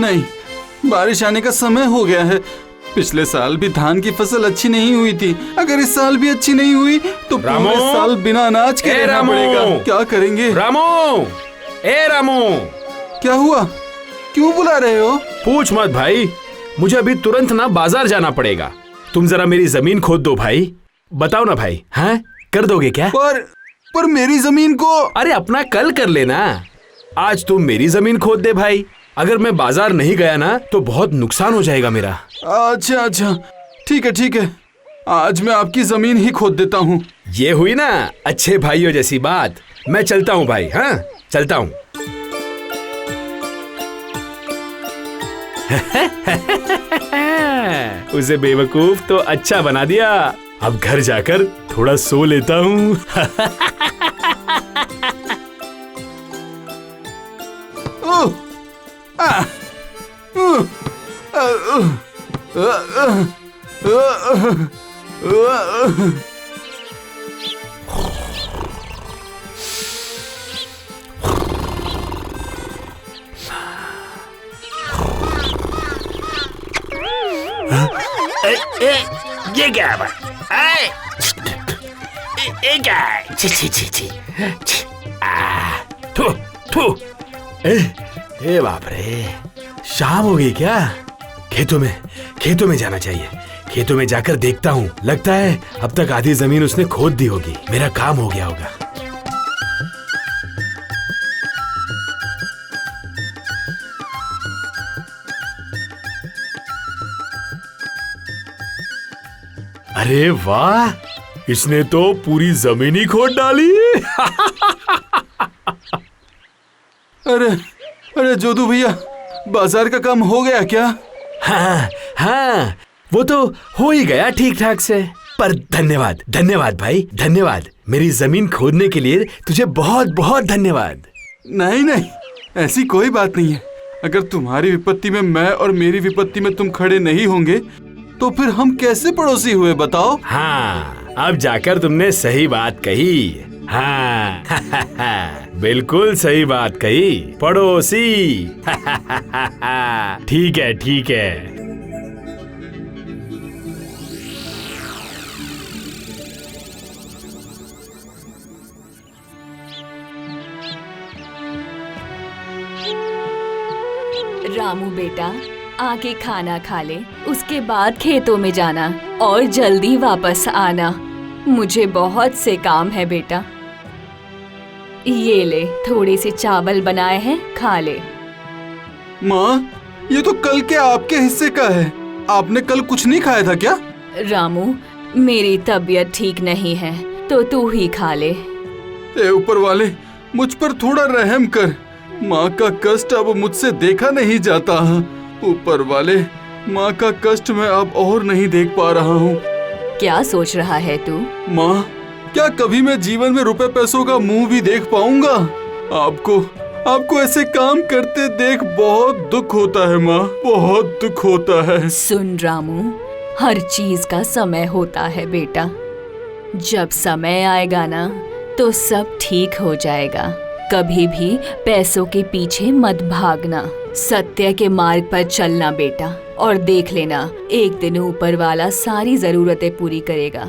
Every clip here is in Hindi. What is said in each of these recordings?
नहीं, बारिश आने का समय हो गया है। पिछले साल भी धान की फसल अच्छी नहीं हुई थी। अगर इस साल भी अच्छी नहीं हुई तो पूरे साल बिना अनाज के रहना पड़ेगा। क्या करेंगे? रामू, ए रामू, क्या हुआ? क्यों बुला रहे हो? पूछ मत भाई, मुझे अभी तुरंत ना बाजार जाना पड़ेगा। तुम जरा मेरी जमीन खोद दो भाई। बताओ ना भाई, हैं? कर दोगे क्या? पर मेरी जमीन को। अरे अपना कल कर लेना, आज तुम मेरी जमीन खोद दे भाई। अगर मैं बाजार नहीं गया ना तो बहुत नुकसान हो जाएगा मेरा। अच्छा, ठीक है, आज मैं आपकी जमीन ही खोद देता हूँ। ये हुई ना अच्छे भाइयों जैसी बात। मैं चलता हूँ भाई, हाँ चलता हूँ। उसे बेवकूफ तो अच्छा बना दिया। अब घर जाकर थोड़ा सो लेता हूँ। ये क्या है? क्या है? छी। ए बाप रे, शाम हो गई क्या? खेतों में जाना चाहिए। खेतों में जाकर देखता हूँ। लगता है अब तक आधी जमीन उसने खोद दी होगी। मेरा काम हो गया होगा। अरे वाह, इसने तो पूरी जमीन ही खोद डाली। अरे जोधू भैया, बाजार का काम हो गया क्या? हाँ, वो तो हो ही गया ठीक ठाक से। पर धन्यवाद भाई, धन्यवाद। मेरी जमीन खोदने के लिए तुझे बहुत बहुत धन्यवाद। नहीं, ऐसी कोई बात नहीं है। अगर तुम्हारी विपत्ति में मैं और मेरी विपत्ति में तुम खड़े नहीं होंगे तो फिर हम कैसे पड़ोसी हुए बताओ? हाँ, अब जाकर तुमने सही बात कही। हाँ, बिल्कुल सही बात कही, पड़ोसी। ठीक है। रामू बेटा, आके खाना खा ले, उसके बाद खेतों में जाना और जल्दी वापस आना। मुझे बहुत से काम है बेटा। ये ले, थोड़े से चावल बनाए हैं, खा ले। माँ, ये तो कल के आपके हिस्से का है। आपने कल कुछ नहीं खाया था क्या? रामू, मेरी तबीयत ठीक नहीं है तो तू ही खा ले। ऊपर वाले, मुझ पर थोड़ा रहम कर। माँ का कष्ट अब मुझसे देखा नहीं जाता। ऊपर वाले, माँ का कष्ट मैं अब और नहीं देख पा रहा हूँ। क्या सोच रहा है तू? माँ, क्या कभी मैं जीवन में रुपए पैसों का मुंह भी देख पाऊंगा? आपको ऐसे काम करते देख बहुत दुख होता है माँ, बहुत दुख होता है। सुन रामू, हर चीज का समय होता है बेटा। जब समय आएगा ना तो सब ठीक हो जाएगा। कभी भी पैसों के पीछे मत भागना, सत्य के मार्ग पर चलना बेटा, और देख लेना एक दिन ऊपर वाला सारी जरूरतें पूरी करेगा।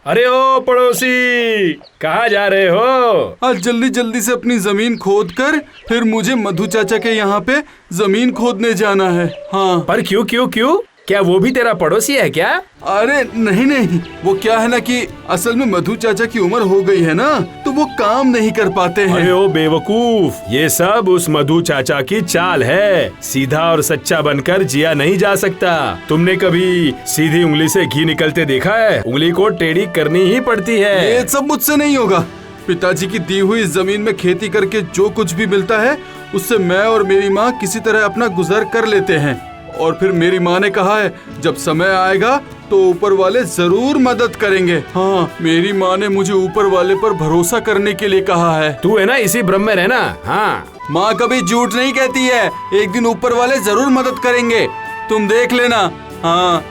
अरे ओ पड़ोसी, कहाँ जा रहे हो? आज जल्दी से अपनी जमीन खोद कर फिर मुझे मधु चाचा के यहाँ पे जमीन खोदने जाना है। हाँ। पर क्यों? क्या वो भी तेरा पड़ोसी है क्या? अरे नहीं, वो क्या है ना कि असल में मधु चाचा की उम्र हो गई है ना, तो वो काम नहीं कर पाते हैं। अरे ओ बेवकूफ, ये सब उस मधु चाचा की चाल है। सीधा और सच्चा बनकर जिया नहीं जा सकता। तुमने कभी सीधी उंगली से घी निकलते देखा है? उंगली को टेढ़ी करनी ही पड़ती है। ये सब मुझसे नहीं होगा। पिताजी की दी हुई जमीन में खेती करके जो कुछ भी मिलता है उससे मैं और मेरी माँ किसी तरह अपना गुजर कर लेते हैं। और फिर मेरी माँ ने कहा है जब समय आएगा तो ऊपर वाले जरूर मदद करेंगे। हाँ, मेरी माँ ने मुझे ऊपर वाले पर भरोसा करने के लिए कहा है। तू है ना, इसी भ्रम में रहना। हाँ, माँ कभी झूठ नहीं कहती है। एक दिन ऊपर वाले जरूर मदद करेंगे, तुम देख लेना। हाँ।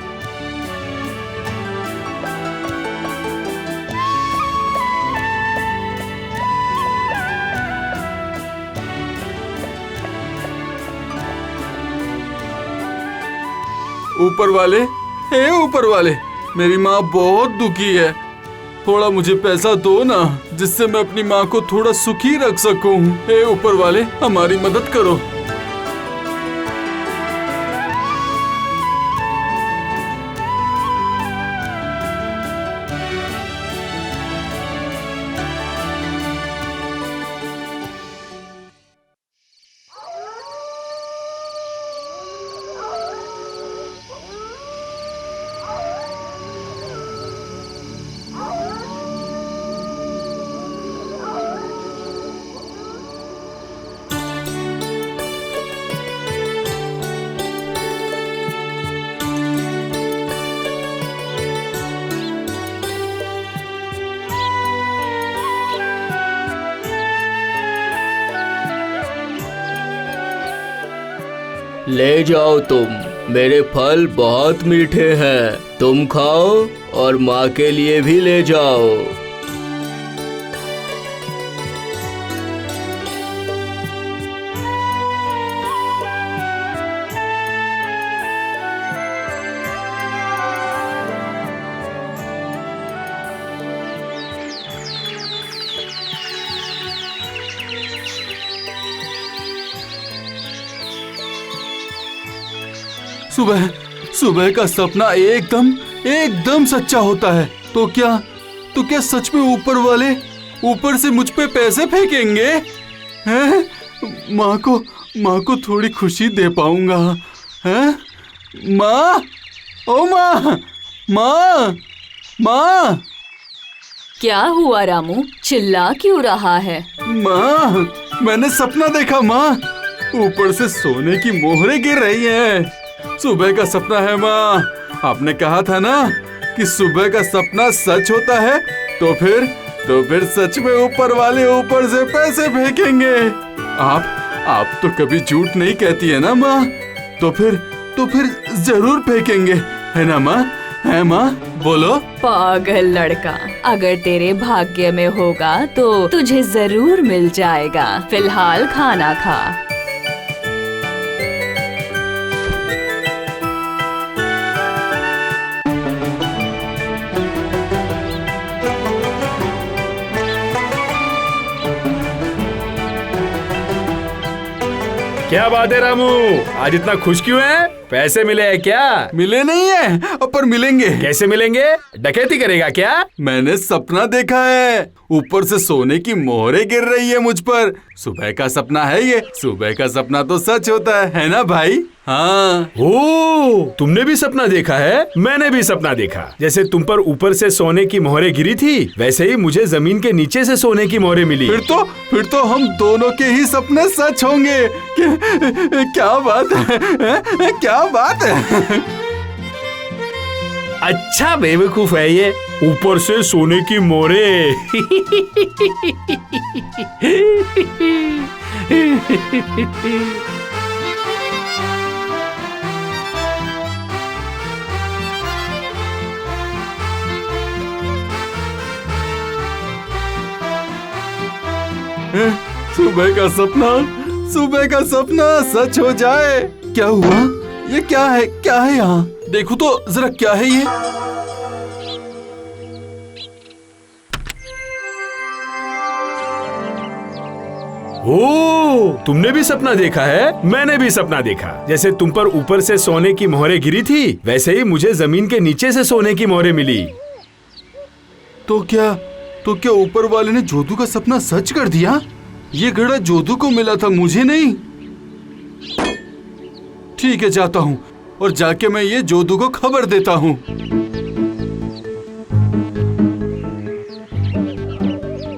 ऊपर वाले, हे ऊपर वाले, मेरी माँ बहुत दुखी है। थोड़ा मुझे पैसा दो ना, जिससे मैं अपनी माँ को थोड़ा सुखी रख सकूं। हे ऊपर वाले, हमारी मदद करो। ले जाओ तुम, मेरे फल बहुत मीठे हैं, तुम खाओ और माँ के लिए भी ले जाओ। सुबह सुबह का सपना एकदम सच्चा होता है। तो क्या सच में ऊपर वाले ऊपर से मुझ पे पैसे फेंकेंगे? हैं? माँ को थोड़ी खुशी दे पाऊंगा। हैं? माँ, ओ माँ, माँ, माँ। क्या हुआ रामू, चिल्ला क्यों रहा है? माँ, मैंने सपना देखा माँ, ऊपर से सोने की मोहरें गिर रही हैं। सुबह का सपना है माँ, आपने कहा था ना कि सुबह का सपना सच होता है। तो फिर सच में ऊपर वाले ऊपर से पैसे फेंकेंगे। आप तो कभी झूठ नहीं कहती है ना माँ, तो फिर जरूर फेंकेंगे, है ना माँ? है माँ? बोलो। पागल लड़का, अगर तेरे भाग्य में होगा तो तुझे जरूर मिल जाएगा। फिलहाल खाना खा। क्या बात है रामू, आज इतना खुश क्यों है? पैसे मिले हैं क्या? मिले नहीं है, पर मिलेंगे। कैसे मिलेंगे? डकैती करेगा क्या? मैंने सपना देखा है, ऊपर से सोने की मोहरें गिर रही है मुझ पर। सुबह का सपना है ये, सुबह का सपना तो सच होता है ना भाई? हाँ। ओ, तुमने भी सपना देखा है? मैंने भी सपना देखा। जैसे तुम पर ऊपर से सोने की मोहरें गिरी थी, वैसे ही मुझे जमीन के नीचे से सोने की मोहरें मिली। फिर तो हम दोनों के ही सपने सच होंगे। क्या बात है? क्या बात है? अच्छा बेवकूफ है ये, ऊपर से सोने की मोहरें। सुबह का सपना सच हो जाए। क्या हुआ? ये क्या है यहाँ? देखो तो जरा, क्या है ये? ओ, तुमने भी सपना देखा है? मैंने भी सपना देखा। जैसे तुम पर ऊपर से सोने की मोहरें गिरी थी, वैसे ही मुझे जमीन के नीचे से सोने की मोहरें मिली। तो क्या ऊपर वाले ने जोधू का सपना सच कर दिया? ये घड़ा जोधू को मिला था, मुझे नहीं। ठीक है, जाता हूँ और जाके मैं ये जोधू को खबर देता हूँ।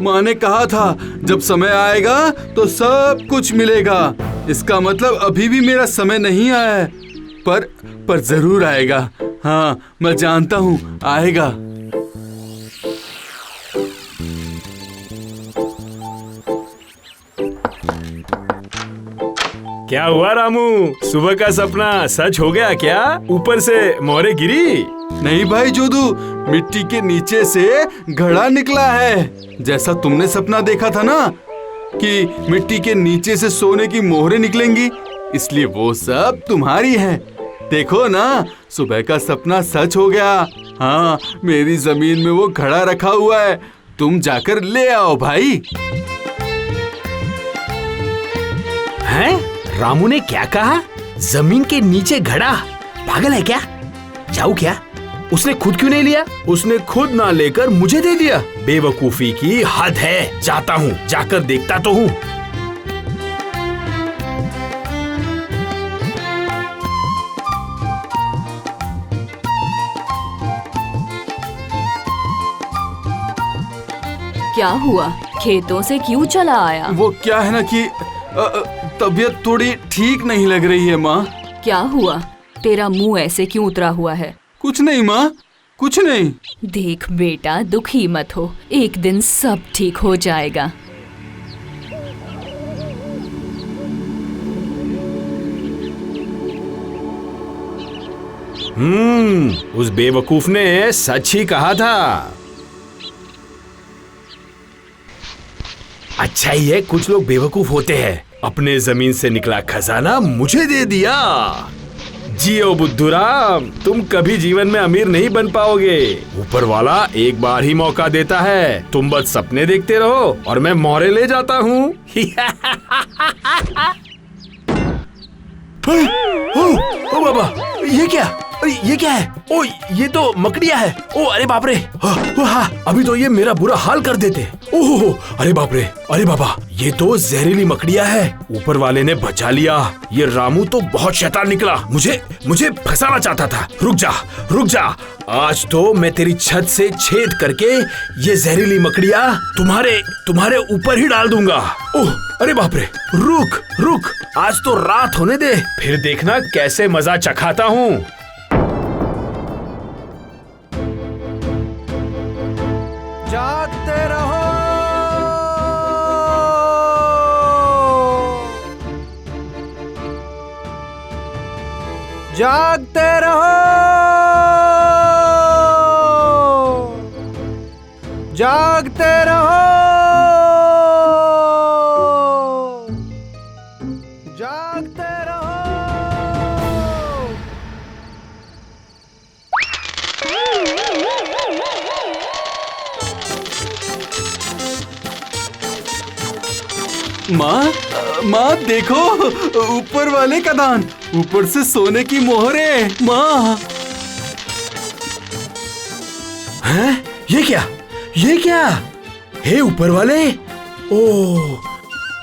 माँ ने कहा था जब समय आएगा तो सब कुछ मिलेगा। इसका मतलब अभी भी मेरा समय नहीं आया है, पर जरूर आएगा। हाँ, मैं जानता हूँ आएगा। क्या हुआ रामू, सुबह का सपना सच हो गया क्या? ऊपर से मोहरें गिरी? नहीं भाई जोधू, मिट्टी के नीचे से घड़ा निकला है। जैसा तुमने सपना देखा था ना कि मिट्टी के नीचे से सोने की मोहरें निकलेंगी, इसलिए वो सब तुम्हारी है। देखो ना, सुबह का सपना सच हो गया। हाँ, मेरी जमीन में वो घड़ा रखा हुआ है, तुम जाकर ले आओ भाई। हैं? रामू ने क्या कहा? जमीन के नीचे घड़ा? पागल है क्या? जाऊं क्या? उसने खुद क्यों नहीं लिया? उसने खुद ना लेकर मुझे दे दिया। बेवकूफी की हद है। जाता हूँ, जाकर देखता तो हूँ। क्या हुआ? खेतों से क्यों चला आया? वो क्या है ना कि तबीयत थोड़ी ठीक नहीं लग रही है माँ। क्या हुआ? तेरा मुंह ऐसे क्यों उतरा हुआ है? कुछ नहीं माँ, कुछ नहीं। देख बेटा, दुखी मत हो, एक दिन सब ठीक हो जाएगा। उस बेवकूफ ने सच ही कहा था। अच्छा ही है, कुछ लोग बेवकूफ होते हैं। अपने जमीन से निकला खजाना मुझे दे दिया। जियो बुद्धूराम, तुम कभी जीवन में अमीर नहीं बन पाओगे। ऊपर वाला एक बार ही मौका देता है। तुम बस सपने देखते रहो और मैं मोहरे ले जाता हूँ। ओ बाबा, ये क्या? ये क्या है? ओ, ये तो मकड़िया है। ओ अरे बाप रे! हाँ, अभी तो ये मेरा बुरा हाल कर देते। ओहो, अरे बाप रे! अरे बाबा, ये तो जहरीली मकड़िया है। ऊपर वाले ने बचा लिया। ये रामू तो बहुत शैतान निकला, मुझे फंसाना चाहता था। रुक जा, आज तो मैं तेरी छत से छेद करके ये जहरीली मकड़िया तुम्हारे ऊपर ही डाल दूंगा। ओह अरे बाप रे! रुक, आज तो रात होने दे, फिर देखना कैसे मजा चखाता हूँ। जागते रहो, जागते रहो, जागते रहो, जागते रहो। माँ देखो, ऊपर वाले का दान, ऊपर से सोने की मोहरें। माँ, हैं? ये क्या? हे ऊपर वाले! ओह,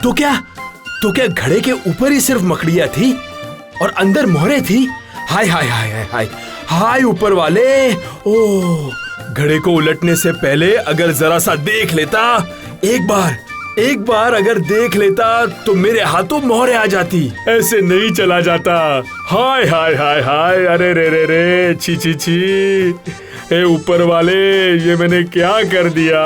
तो क्या घड़े के ऊपर ही सिर्फ मकड़िया थी और अंदर मोहरे थी? हाय ऊपर वाले! ओह, घड़े को उलटने से पहले अगर जरा सा देख लेता, एक बार अगर देख लेता तो मेरे हाथों मोहरे आ जाती। ऐसे नहीं चला जाता। हाय, अरे रे, छी। हे ऊपर वाले, ये मैंने क्या कर दिया?